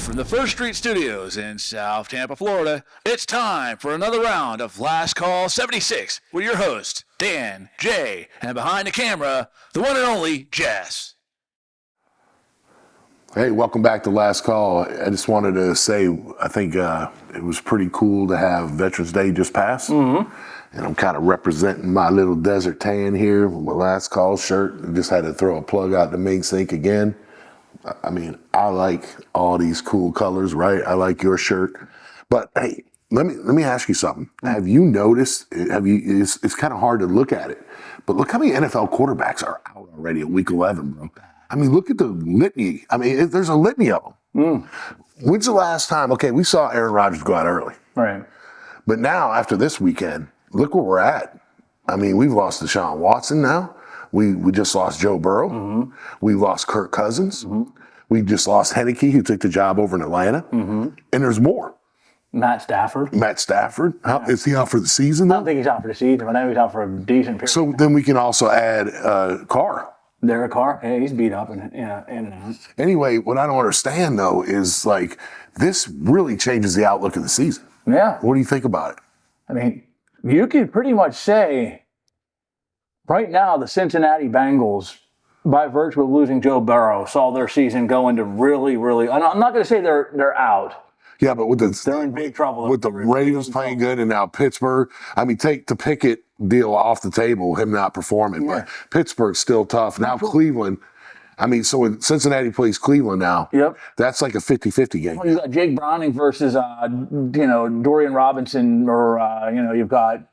from the First Street Studios in South Tampa, Florida, it's time for another round of Last Call 76 with your host, Dan, Jay, and behind the camera, the one and only Jess. Hey, welcome back to Last Call. I just wanted to say, I think it was pretty cool to have Veterans Day just pass. And I'm kind of representing my little desert tan here with my Last Call shirt. And just had to throw a plug out to Ming Sink again. I mean, I like all these cool colors, right? I like your shirt. But hey, let me ask you something. Have you noticed, it's kind of hard to look at it, but look how many NFL quarterbacks are out already at week 11, bro. I mean, look at the litany. I mean, there's a litany of them. When's the last time, okay, we saw Aaron Rodgers go out early. Right. But now, after this weekend, look where we're at. I mean, we've lost Deshaun Watson now. We just lost Joe Burrow. We lost Kirk Cousins. We just lost Heineke, who took the job over in Atlanta. And there's more. Matt Stafford. Is he out for the season, though? I don't think he's out for the season, but now he's out for a decent period. So then we can also add Carr. Derek Carr, yeah, he's beat up in and out. Anyway, what I don't understand, though, is like this really changes the outlook of the season. Yeah. What do you think about it? I mean, you could pretty much say right now the Cincinnati Bengals, by virtue of losing Joe Burrow, saw their season go into really, really. I'm not going to say they're out. Yeah, but they're in big trouble. With the Ravens playing good and now Pittsburgh. I mean, take the Pickett deal off the table, him not performing. Yeah. But Pittsburgh's still tough. Now Cleveland. I mean, so when Cincinnati plays Cleveland now, that's like a 50-50 game. Well, you got Jake Browning versus, Dorian Robinson, or, you've got.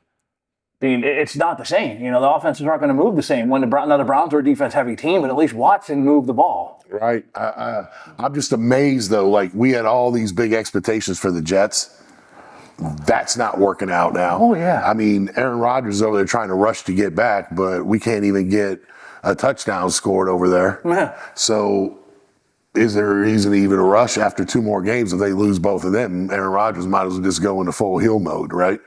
I mean, it's not the same. The offenses aren't going to move the same. Now the Browns are a defense-heavy team, but at least Watson moved the ball. Right. I'm just amazed, though. Like, we had all these big expectations for the Jets. That's not working out now. Oh, yeah. I mean, Aaron Rodgers is over there trying to rush to get back, but we can't even get a touchdown scored over there. Yeah. So is there a reason to even rush after two more games? If they lose both of them, Aaron Rodgers might as well just go into full heel mode, right?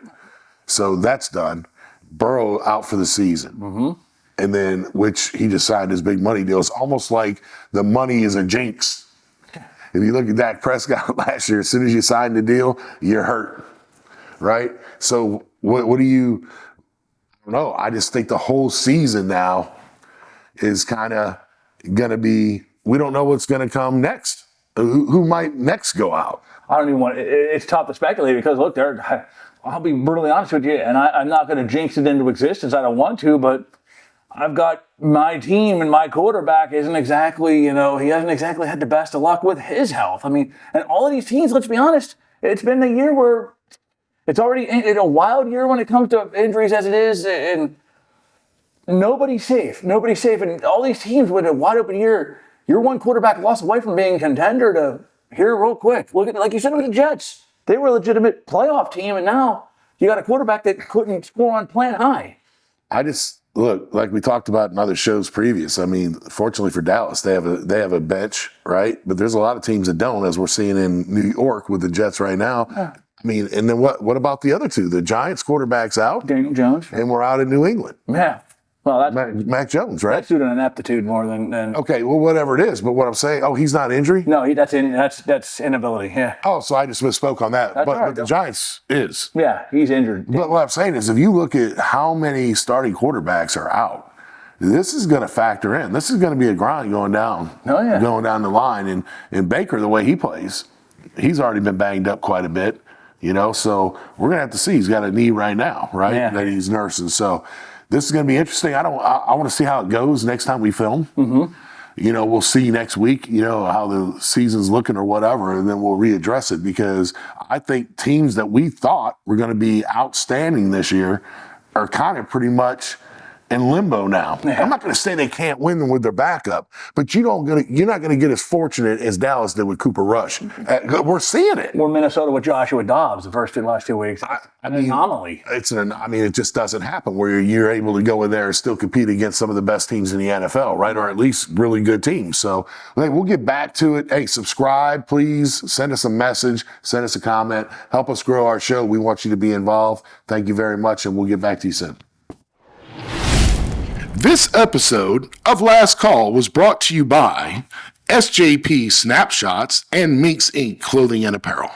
So that's done. Burrow out for the season. And then, which he just signed his big money deal. It's almost like the money is a jinx. If you look at Dak Prescott last year, as soon as you sign the deal, you're hurt, right? So what do you, I don't know. I just think the whole season now is kind of going to be, we don't know what's going to come next. Who might next go out? I don't even want, it's tough to speculate because, look, I'll be brutally honest with you, and I'm not going to jinx it into existence. I don't want to, but I've got my team and my quarterback isn't exactly, he hasn't exactly had the best of luck with his health. I mean, and all of these teams, let's be honest, it's been a year where it's already a wild year when it comes to injuries as it is, and nobody's safe. Nobody's safe. And all these teams with a wide open year, you're one quarterback lost away from being a contender to here real quick. Look at, like you said with the Jets. They were a legitimate playoff team, and now you got a quarterback that couldn't score on plant high. Look, like we talked about in other shows previous. I mean, fortunately for Dallas, they have a bench, right? But there's a lot of teams that don't, as we're seeing in New York with the Jets right now. Yeah. I mean, and then what about the other two? The Giants quarterback's out, Daniel Jones, and we're out in New England. Yeah. Well, that's Mac Jones, right? That's due to an ineptitude more than. Okay, well, whatever it is. But what I'm saying, he's not injury? No, that's inability. Yeah. Oh, so I just misspoke on that. But the Giants is. Yeah, he's injured. But what I'm saying is, if you look at how many starting quarterbacks are out, this is going to factor in. This is going to be a grind going down. Oh, yeah. Going down the line. And Baker, the way he plays, he's already been banged up quite a bit. So we're going to have to see. He's got a knee right now, right? Yeah. That he's nursing. So this is going to be interesting. I want to see how it goes next time we film. We'll see next week, how the season's looking or whatever, and then we'll readdress it because I think teams that we thought were going to be outstanding this year are kind of pretty much in limbo now. Yeah. I'm not going to say they can't win them with their backup, but you're not going to get as fortunate as Dallas did with Cooper Rush. We're seeing it. Or Minnesota with Joshua Dobbs the last 2 weeks. I mean, anomaly. It just doesn't happen where you're able to go in there and still compete against some of the best teams in the NFL, right? Or at least really good teams. So we'll get back to it. Hey, subscribe, please. Send us a message. Send us a comment. Help us grow our show. We want you to be involved. Thank you very much, and we'll get back to you soon. This episode of Last Call was brought to you by SJP Snapshots, and Minx Inc. Clothing and Apparel.